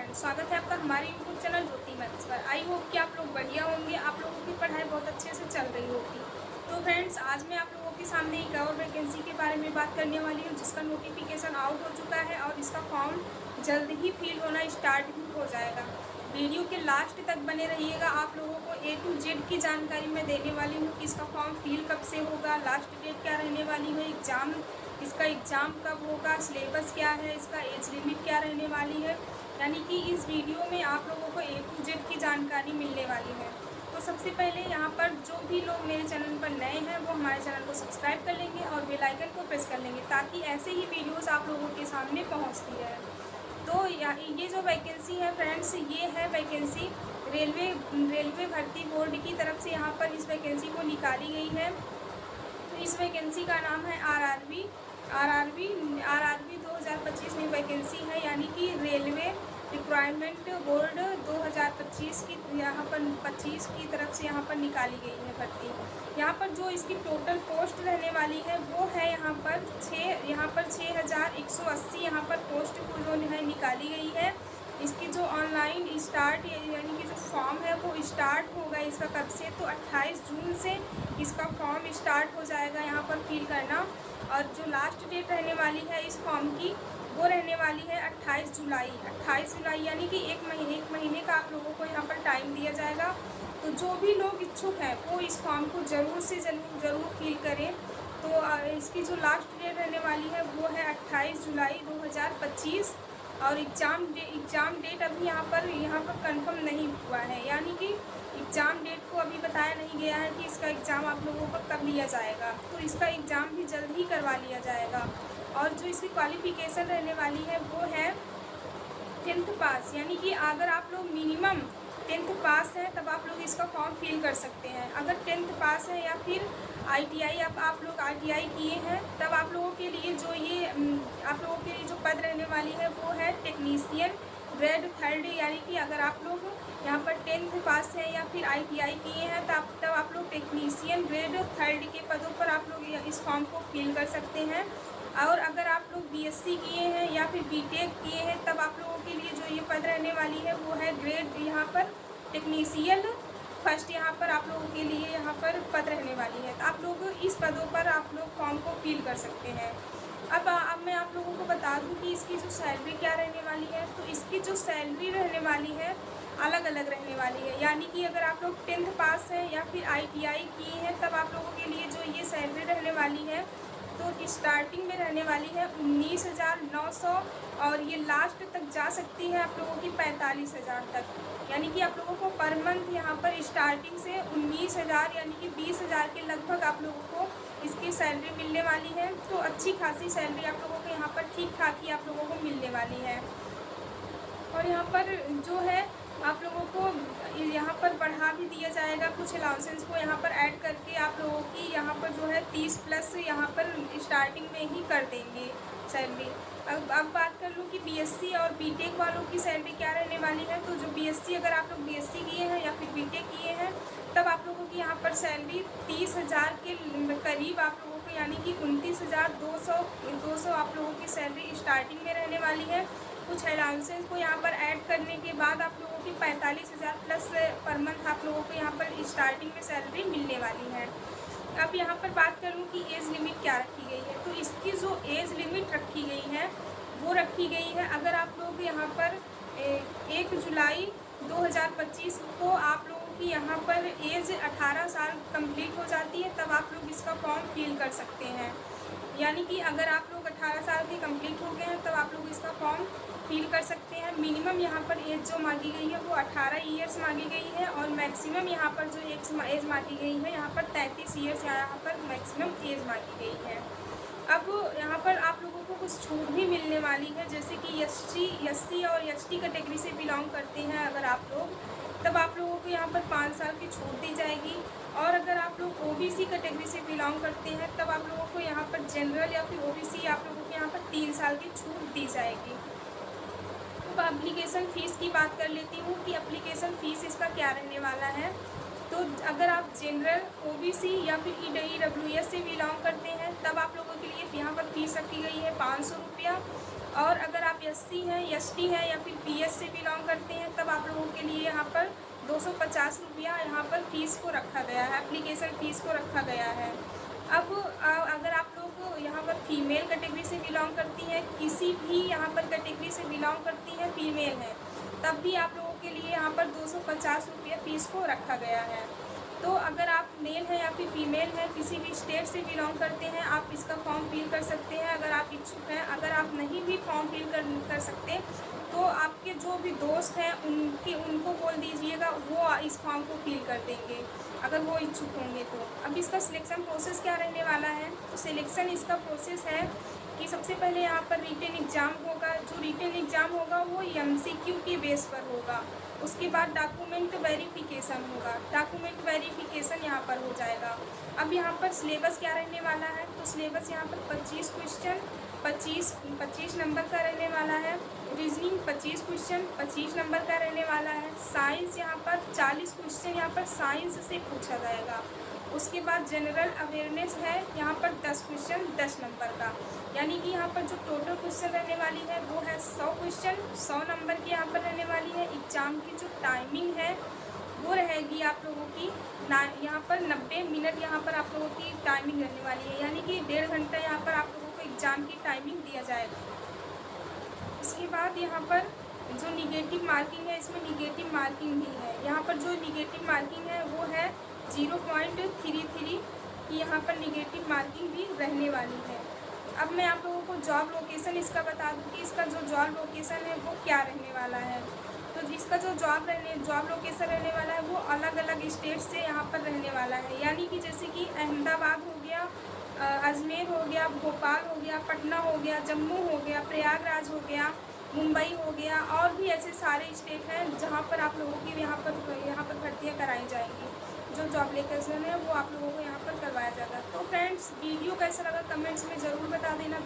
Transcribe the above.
Friends, स्वागत है आपका हमारे यूट्यूब चैनल ज्योति मैथ्स पर। आई होप कि आप लोग बढ़िया होंगे, आप लोगों की पढ़ाई बहुत अच्छे से चल रही होगी। तो फ्रेंड्स, आज मैं आप लोगों के सामने एक और वैकेंसी के बारे में बात करने वाली हूँ जिसका नोटिफिकेशन आउट हो चुका है और इसका फॉर्म जल्द ही फिल होना स्टार्ट भी हो जाएगा। वीडियो के लास्ट तक बने रहिएगा, आप लोगों को A to Z की जानकारी मैं देने वाली हूँ कि इसका फॉर्म फिल कब से होगा, लास्ट डेट क्या रहने वाली है, इसका एग्ज़ाम कब होगा, सिलेबस क्या है, इसका एज लिमिट क्या रहने वाली है। यानी कि इस वीडियो में आप लोगों को A to Z की जानकारी मिलने वाली है। तो सबसे पहले यहाँ पर जो भी लोग मेरे चैनल पर नए हैं वो हमारे चैनल को सब्सक्राइब कर लेंगे और बेल आइकन को प्रेस कर लेंगे ताकि ऐसे ही वीडियोस आप लोगों के सामने पहुँचती रहे। तो ये जो वैकेंसी है फ्रेंड्स, ये है वैकेंसी रेलवे भर्ती बोर्ड की तरफ से यहाँ पर इस वैकेंसी को निकाली गई है। तो इस वैकेंसी का नाम है आरआरबी 2025 में वैकेंसी है, यानी कि रेलवे रिक्वायरमेंट बोर्ड 2025 की यहाँ पर 25 की तरफ से यहाँ पर निकाली गई है भर्ती। यहाँ पर जो इसकी टोटल पोस्ट रहने वाली है वो है यहाँ पर 6180 यहाँ पर पोस्ट को जो है निकाली गई है। इसकी जो ऑनलाइन स्टार्ट यानी कि जो फॉर्म है वो स्टार्ट होगा इसका कब से, तो 28 जून से इसका फॉर्म स्टार्ट हो जाएगा यहाँ पर फिल करना। और जो लास्ट डेट रहने वाली है इस फॉर्म की वो रहने वाली है 28 जुलाई, यानी कि एक महीने का आप लोगों को यहाँ पर टाइम दिया जाएगा। तो जो भी लोग इच्छुक हैं वो इस फॉर्म को ज़रूर फिल करें। तो इसकी जो लास्ट डेट रहने वाली है वो है 28 जुलाई 2025 और एग्ज़ाम डेट अभी यहाँ पर कंफर्म नहीं हुआ है, यानी कि एग्ज़ाम डेट को अभी बताया नहीं गया है कि इसका एग्ज़ाम आप लोगों का कब लिया जाएगा। तो इसका एग्ज़ाम भी जल्द ही करवा लिया जाएगा। और जो इसकी क्वालिफ़िकेशन रहने वाली है वो है 10th पास, यानी कि अगर आप लोग मिनिमम 10th पास है तब आप लोग इसका फॉर्म फिल कर सकते हैं। अगर 10th पास है या फिर ITI आप लोग ITI किए हैं तब आप लोगों के लिए जो पद रहने वाली है वो है टेक्नीशियन ग्रेड 3rd, यानी कि अगर आप लोग यहाँ पर 10th पास है या फिर ITI किए हैं तब आप लोग टेक्नीशियन ग्रेड 3rd के पदों पर आप लोग इस फॉर्म को फिल कर सकते हैं। और अगर आप लोग BSc किए हैं या फिर BTech किए हैं तब आप लोगों के लिए जो ये पद रहने वाली है वो है ग्रेड यहाँ पर टेक्नीशियन फर्स्ट, यहाँ पर आप लोगों के लिए यहाँ पर पद रहने वाली है। तो आप लोग इस पदों पर आप लोग फॉर्म को फिल कर सकते हैं। अब मैं आप लोगों को बता दूं कि इसकी जो सैलरी क्या रहने वाली है। तो इसकी जो सैलरी रहने वाली है अलग अलग रहने वाली है, यानी कि अगर आप लोग 10th पास हैं या फिर ITI किए हैं तब आप लोगों के लिए जो ये सैलरी रहने वाली है तो स्टार्टिंग में रहने वाली है 19,900 और ये लास्ट तक जा सकती है आप लोगों की 45,000 तक, यानी कि आप लोगों को पर मंथ यहाँ पर स्टार्टिंग से 19,000 यानी कि 20,000 के लगभग आप लोगों को इसकी सैलरी मिलने वाली है। तो अच्छी खासी सैलरी आप लोगों को यहाँ पर ठीक ठाक ही आप लोगों को मिलने वाली है। और यहाँ पर जो है आप लोगों को यहाँ पर बढ़ा भी दिया जाएगा, कुछ अलाउंसेंस को यहाँ पर ऐड करके आप लोगों की यहाँ पर जो है 30+ यहाँ पर स्टार्टिंग में ही कर देंगे सैलरी। अब बात कर लूँ कि BSc और BTech वालों की सैलरी क्या रहने वाली है। तो जो BSc अगर आप लोग BSc किए हैं या फिर BTech किए हैं तब आप लोगों की यहाँ पर सैलरी 30,000 के करीब आप लोगों को यानी कि 29,200 आप लोगों की सैलरी स्टार्टिंग में रहने वाली है। कुछ अलाउंसेस को यहाँ पर ऐड करने के बाद आप लोगों की 45,000+ पर मंथ आप लोगों को यहाँ पर स्टार्टिंग में सैलरी मिलने वाली है। अब यहाँ पर बात करूँ कि एज लिमिट क्या रखी गई है। तो इसकी जो एज लिमिट रखी गई है वो रखी गई है, अगर आप लोग यहाँ पर 1 जुलाई 2025 को आप लोगों की यहाँ पर एज 18 साल कंप्लीट हो जाती है तब आप लोग इसका फॉर्म फिल कर सकते हैं। यानी कि अगर आप लोग 18 साल के कंप्लीट हो गए हैं तब आप लोग इसका फॉर्म फिल कर सकते हैं। मिनिमम यहाँ पर एज जो मांगी गई है वो 18 ईयर्स मांगी गई है और मैक्सिमम यहाँ पर जो एज मांगी गई है यहाँ पर 33 ईयर्स यहाँ पर मैक्सिमम एज मांगी गई है। अब यहाँ पर आप लोगों को कुछ छूट भी मिलने वाली है, जैसे कि SC और ST कैटेगरी से बिलोंग करते हैं अगर आप लोग तब आप लोगों को यहाँ पर 5 साल की छूट दी जाएगी। और अगर आप लोग OBC कैटेगरी से बिलोंग करते हैं तब आप लोगों को यहाँ पर जनरल या फिर OBC आप लोगों को यहाँ पर 3 साल की छूट दी जाएगी। अब एप्लीकेशन फ़ीस की बात कर लेती हूँ कि एप्लीकेशन फ़ीस इसका क्या रहने वाला है। तो अगर आप जनरल OBC या फिर EWS से बिलोंग करते हैं तब आप लोगों के लिए यहाँ पर फ़ीस रखी गई है 500 रुपया। और अगर आप एससी हैं, एसटी हैं या फिर पीएस से बिलोंग करते हैं तब आप लोगों के लिए यहाँ पर 250 रुपया यहाँ पर फ़ीस को रखा गया है, एप्लीकेशन फ़ीस को रखा गया है। अब अगर आप लोग यहाँ पर फीमेल कैटेगरी से बिलोंग करती हैं, किसी भी यहाँ पर कैटेगरी से बिलोंग करती हैं, फीमेल हैं, तब भी आप लोगों के लिए यहाँ पर 250 रुपये फ़ीस को रखा गया है। तो अगर आप मेल हैं या फिर फीमेल हैं, किसी भी स्टेट से बिलोंग करते हैं, आप इसका फॉर्म फिल कर सकते हैं अगर आप इच्छुक हैं। अगर आप नहीं भी फॉर्म फिल कर सकते तो आपके जो भी दोस्त हैं उनको बोल दीजिएगा, वो इस फॉर्म को फिल कर देंगे अगर वो इच्छुक होंगे तो। अब इसका सिलेक्शन प्रोसेस क्या रहने वाला है, तो सिलेक्शन इसका प्रोसेस है कि सबसे पहले यहाँ पर रिटन एग्ज़ाम होगा। जो रिटन एग्ज़ाम होगा वो MCQ के बेस पर होगा। उसके बाद डॉक्यूमेंट वेरिफिकेशन होगा, डॉक्यूमेंट वेरिफिकेशन यहाँ पर हो जाएगा। अब यहाँ पर सिलेबस क्या रहने वाला है, तो सिलेबस यहाँ पर 25 क्वेश्चन 25 नंबर का रहने वाला है। रीजनिंग 25 क्वेश्चन 25 नंबर का रहने वाला है। साइंस यहाँ पर 40 क्वेश्चन यहाँ पर साइंस से पूछा जाएगा। उसके बाद जनरल अवेयरनेस है यहाँ पर 10 क्वेश्चन 10 नंबर का, यानी कि यहाँ पर जो टोटल क्वेश्चन रहने वाली है वो है 100 क्वेश्चन 100 नंबर की यहाँ पर रहने वाली है। एग्ज़ाम की जो टाइमिंग है वो रहेगी आप लोगों की यहाँ पर 90 मिनट यहाँ पर आप लोगों की टाइमिंग रहने वाली है, यानी कि 1.5 घंटा यहाँ पर आप लोगों को एग्ज़ाम की टाइमिंग दिया जाएगा। इसके बाद यहाँ पर जो निगेटिव मार्किंग है, इसमें निगेटिव मार्किंग भी है। यहाँ पर जो निगेटिव मार्किंग है वो है 0.33 की यहाँ पर निगेटिव मार्किंग भी रहने वाली है। अब मैं आप लोगों को जॉब लोकेशन इसका बता दूँ कि इसका जो जॉब लोकेशन है वो क्या रहने वाला है। तो जिसका जो जॉब लोकेशन रहने वाला है वो अलग अलग स्टेट से यहाँ पर रहने वाला है, यानी कि जैसे कि अहमदाबाद हो गया, अजमेर हो गया, भोपाल हो गया, पटना हो गया, जम्मू हो गया, प्रयागराज हो गया, मुंबई हो गया, और भी ऐसे सारे स्टेट हैं जहाँ पर आप लोगों की यहाँ पर भर्तियाँ कराई जाएंगी। जो जॉब लोकेशन है वो आप लोगों को यहाँ पर करवाया जाएगा। तो फ्रेंड्स, वीडियो कैसा लगा कमेंट्स में ज़रूर बता देना।